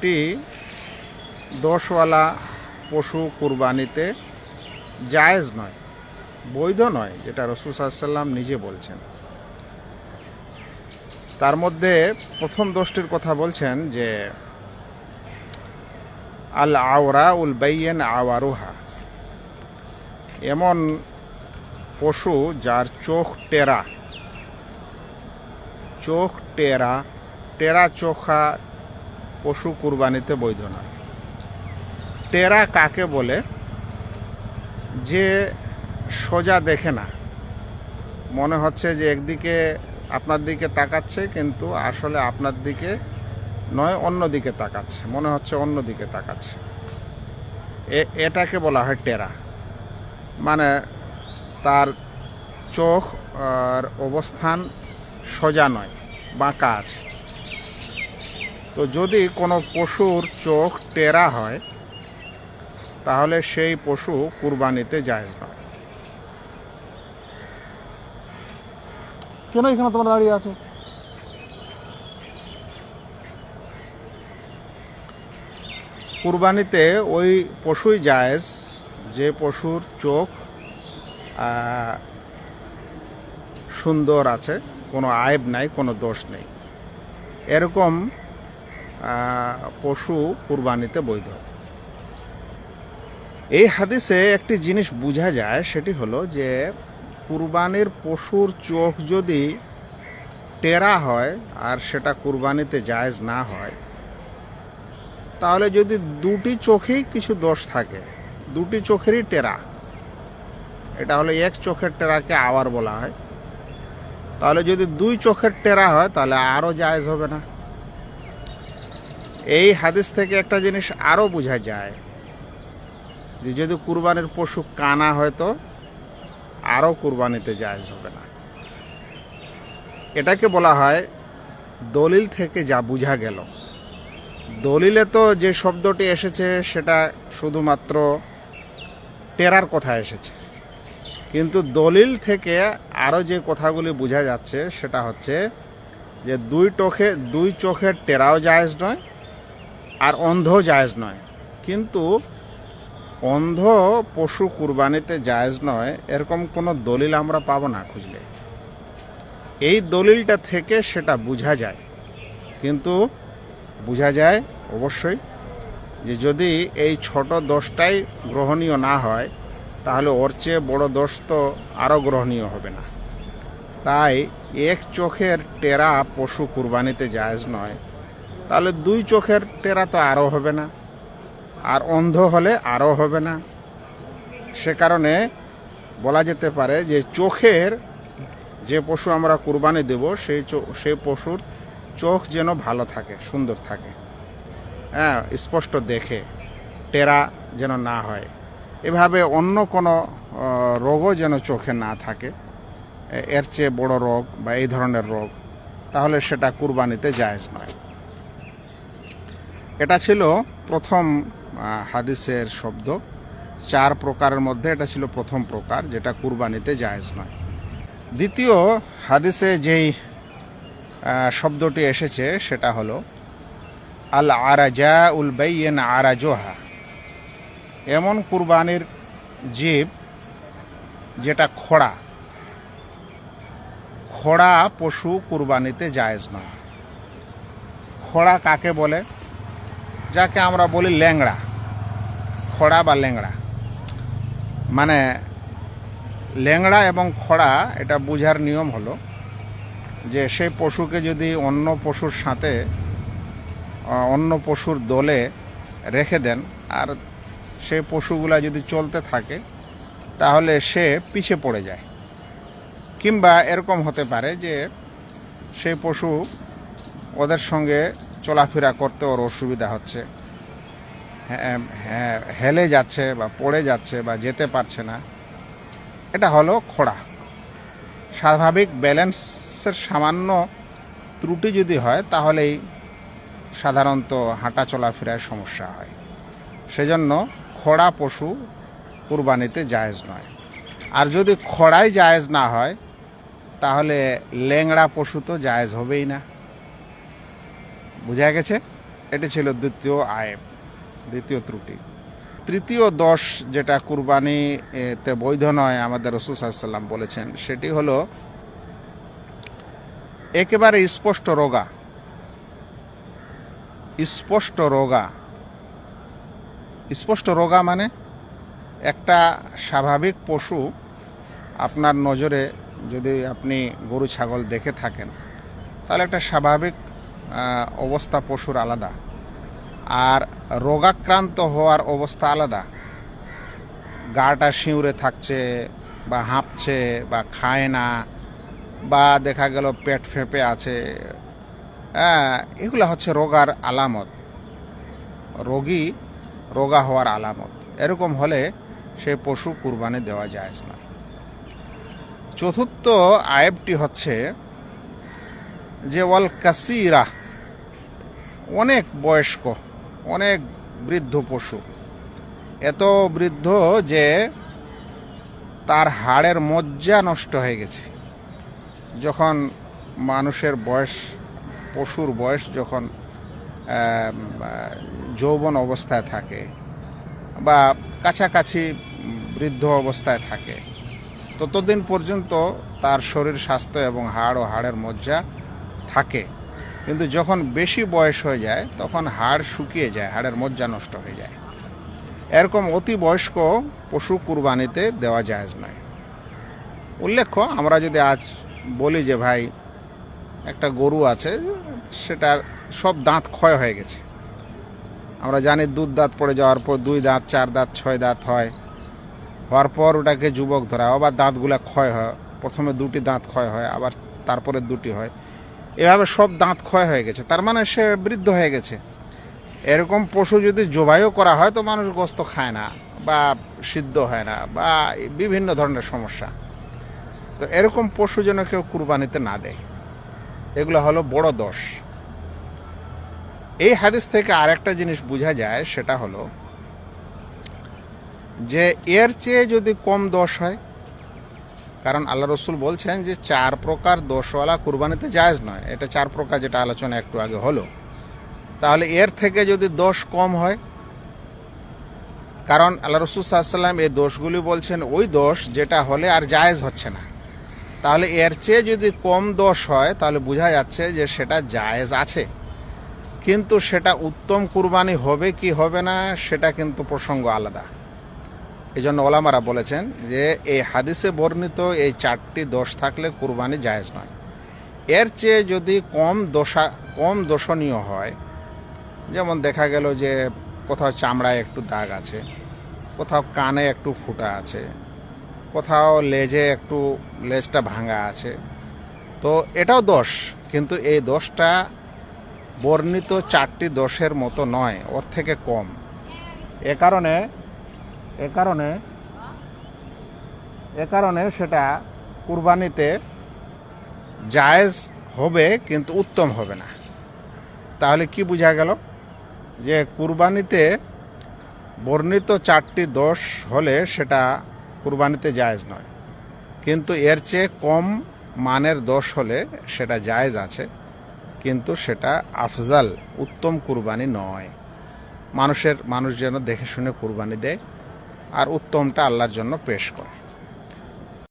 একটি দোষওয়ালা পশু কুরবানিতে জায়েজ নয়, বৈধ নয়, যেটা রাসূল সাল্লাল্লাহু আলাইহি ওয়াসাল্লাম নিজে বলছেন। তার মধ্যে প্রথম দোষটির কথা বলছেন যে আল আওরা উল বাইয়িন আওয়ারুহা, এমন পশু যার চোখ টেরা, টেরা চোখা পশু কুরবানিতে বৈধ নয়। টেরা কাকে বলে? যে সোজা দেখে না, মনে হচ্ছে যে একদিকে আপনার দিকে তাকাচ্ছে কিন্তু আসলে আপনার দিকে নয়, অন্য দিকে তাকাচ্ছে, মনে হচ্ছে অন্য দিকে তাকাচ্ছে, এটাকে বলা হয় টেরা। মানে তার চোখ আর অবস্থান সোজা নয়, বাঁকা আছে। তো যদি কোনো পশুর চোখ টেরা হয় তাহলে সেই পশু কুরবানিতে জায়েজ নয়। কেন এখানে তোমরা দাঁড়িয়ে আছো? কুরবানিতে ওই পশুই জায়েজ যে পশুর চোখ সুন্দর আছে, কোনো আয়েব নাই, কোনো দোষ নেই, এরকম পশু কুরবানিতে বৈধ। এই হাদিসে একটি জিনিস বোঝা যায়, সেটি হলো যে কুরবানির পশুর চোখ যদি টেরা হয় আর সেটা কুরবানিতে জায়েজ না হয়, তাহলে যদি দুটি চোখেই কিছু দোষ থাকে, দুটি চোখেরই টেরা, এটা হলো এক চোখের টেরাকে আওয়ার বলা হয়, তাহলে যদি দুই চোখের টেরা হয় তাহলে আরও জায়েজ হবে না। এই হাদিস থেকে একটা জিনিস আরও বোঝা যায় যে যদি কুরবানির পশু কানা হয় তো আরও কুরবানিতে জায়েজ হবে না। এটাকে বলা হয় দলিল থেকে যা বোঝা গেল। দলিলে তো যে শব্দটি এসেছে সেটা শুধুমাত্র টেরার কথা এসেছে, কিন্তু দলিল থেকে আরও যে কথাগুলি বোঝা যাচ্ছে সেটা হচ্ছে যে দুই চোখের টেরাও জায়েজ নয় আর অন্ধ জায়েজ নয়। কিন্তু অন্ধ পশু কুরবানিতে জায়েজ নয় এরকম কোনো দলিল আমরা পাবো না খুঁজলে। এই দলিলটা থেকে সেটা বোঝা যায়, কিন্তু বোঝা যায় অবশ্যই যে যদি এই ছোট দোষটাই গ্রহণীয় না হয় তাহলে ওর চেয়ে বড় দোষ তো আরও গ্রহণীয় হবে না। তাই এক চোখের টেরা পশু কুরবানিতে জায়েজ নয়, তাহলে দুই চোখের টেরা তো আরও হবে না, আর অন্ধ হলে আরও হবে না। সে কারণে বলা যেতে পারে যে চোখের যে পশু আমরা কুরবানি দেব সেই পশুর চোখ যেন ভালো থাকে, সুন্দর থাকে, হ্যাঁ, স্পষ্ট দেখে, টেরা যেন না হয়, এভাবে অন্য কোনো রোগও যেন চোখে না থাকে, এর চেয়ে বড় রোগ বা এই ধরনের রোগ, তাহলে সেটা কুরবানিতে জায়েজ নয়। এটা ছিল প্রথম হাদিসের শব্দ। 4 প্রকারের মধ্যে এটা ছিল প্রথম প্রকার, যেটা কুরবানিতে জায়েজ নয়। দ্বিতীয় হাদিসে যেই শব্দটি এসেছে সেটা হলো আল আরাজা উল বাইয়িন আরাজোহা, এমন কুরবানির জীব যেটা খোড়া পশু কুরবানিতে জায়েজ নয়। খোড়া কাকে বলে? যাকে আমরা বলি ল্যাংড়া, খোড়া বা ল্যাংড়া। মানে ল্যাংড়া এবং খোড়া এটা বোঝার নিয়ম হলো যে সেই পশুকে যদি অন্য পশুর সাথে অন্য পশুর দলে রেখে দেন আর সেই পশুগুলা যদি চলতে থাকে তাহলে সে পিছে পড়ে যায়, কিংবা এরকম হতে পারে যে সেই পশু ওদের সঙ্গে চলাফেরা করতে ওর অসুবিধা হচ্ছে, হেলে যাচ্ছে বা পড়ে যাচ্ছে বা যেতে পারছে না। এটা হলো খোড়া। স্বাভাবিক ব্যালেন্সের সামান্য ত্রুটি যদি হয় তাহলেই সাধারণত হাঁটা চলাফেরার সমস্যা হয়। সেজন্য খোড়া পশু কুরবানিতে জায়েজ নয়। আর যদি খোড়াই জায়েজ না হয় তাহলে ল্যাংড়া পশু তো জায়েজ হবেই না। বোঝা গেছে? এটি ছিল দ্বিতীয় আয়েব, দ্বিতীয় ত্রুটি। তৃতীয় দোষ যেটা কুরবানিতে বৈধ নয়, আমাদের রাসূল সাল্লাল্লাহু আলাইহি ওয়াসাল্লাম বলেছেন, সেটি হলো একেবারে স্পষ্ট রোগা। স্পষ্ট রোগা, স্পষ্ট রোগা মানে একটা স্বাভাবিক পশু আপনার নজরে যদি আপনি গরু ছাগল দেখে থাকেন, তাহলে একটা স্বাভাবিক অবস্থা পশুর আলাদা, আর রোগাক্রান্ত হওয়ার অবস্থা আলাদা। গাটা শিউরে থাকছে বা হাঁপছে বা খায় না, বা দেখা গেল পেট ফেঁপে আছে, এগুলো হচ্ছে রোগার আলামত, রোগা হওয়ার আলামত। এরকম হলে সে পশু কুরবানি দেওয়া যায় না। চতুর্থ আয়েবটি হচ্ছে যে ওয়াল কাসিরা, অনেক বয়স্ক, অনেক বৃদ্ধ পশু, এত বৃদ্ধ যে তার হাড়ের মজ্জা নষ্ট হয়ে গেছে। যখন মানুষের বয়স, পশুর বয়স যখন যৌবন অবস্থায় থাকে বা কাছাকাছি বৃদ্ধ অবস্থায় থাকে, ততদিন পর্যন্ত তার শরীর স্বাস্থ্য এবং হাড় ও হাড়ের মজ্জা থাকে। কিন্তু যখন বেশি বয়স হয়ে যায় তখন হাড় শুকিয়ে যায়, হাড়ের মজ্জা নষ্ট হয়ে যায়। এরকম অতি বয়স্ক পশু কুরবানিতে দেওয়া জায়েজ নয়। উল্লেখ্য, আমরা যদি আজ বলি যে ভাই একটা গরু আছে, সেটার সব দাঁত ক্ষয় হয়ে গেছে, আমরা জানি দুধ দাঁত পড়ে যাওয়ার পর 2 দাঁত 4 দাঁত 6 দাঁত হওয়ার পর ওটাকে যুবক ধরা, আবার দাঁতগুলা ক্ষয় হয়, প্রথমে 2টি দাঁত ক্ষয় হয়, আবার তারপরে 2টি হয়, এভাবে সব দাঁত ক্ষয় হয়ে গেছে, তার মানে সে বৃদ্ধ হয়ে গেছে। এরকম পশু যদি জবাইও করা হয় তো মানুষ গোস্ত খায় না বা সিদ্ধ হয় না বা বিভিন্ন ধরনের সমস্যা। তো এরকম পশু যেন কেউ কুরবানিতে না দেয়, এগুলো হলো বড় দোষ। এই হাদিস থেকে আরেকটা জিনিস বোঝা যায়, সেটা হলো যে এর চেয়ে যদি কম দোষ হয়, কারণ আল্লাহ রসুল বলছেন যে 4 প্রকার দোষওয়ালা কুরবানিতে জায়েজ নয়, এটা 4 প্রকার যেটা আলোচনা একটু আগে হলো, তাহলে এর থেকে যদি দোষ কম হয়, কারণ আল্লাহ রসুল সাল্লাল্লাহু আলাইহি ওয়াসাল্লাম এই দোষগুলি বলছেন ওই দোষ যেটা হলে আর জায়েজ হচ্ছে না, তাহলে এর চেয়ে যদি কম দোষ হয় তাহলে বোঝা যাচ্ছে যে সেটা জায়েজ আছে, কিন্তু সেটা উত্তম কুরবানি হবে কি হবে না সেটা কিন্তু প্রসঙ্গ আলাদা। এই জন্য ওলামারা বলেছেন যে এই হাদিসে বর্ণিত এই 4টি দোষ থাকলে কুরবানি জায়েজ নয়। এর চেয়ে যদি কম দোষণীয় হয়, যেমন দেখা গেল যে কোথাও চামড়ায় একটু দাগ আছে, কোথাও কানে একটু ফুটা আছে, কোথাও লেজটা ভাঙা আছে, তো এটাও দোষ, কিন্তু এই দোষটা বর্ণিত 4টি দোষের মতো নয়, ওর থেকে কম। এ কারণে সেটা কুরবানিতে জায়েজ হবে কিন্তু উত্তম হবে না। তাহলে কি বোঝা গেল যে কুরবানিতে বর্ণিত 4টি দোষ হলে সেটা কুরবানিতে জায়েজ নয়, কিন্তু এর চেয়ে কম মানের দোষ হলে সেটা জায়েজ আছে, কিন্তু সেটা আফজাল, উত্তম কুরবানি নয়। মানুষ যেন দেখে শুনে কুরবানি দেয় আর উত্তমটা আল্লাহর জন্য পেশ করে।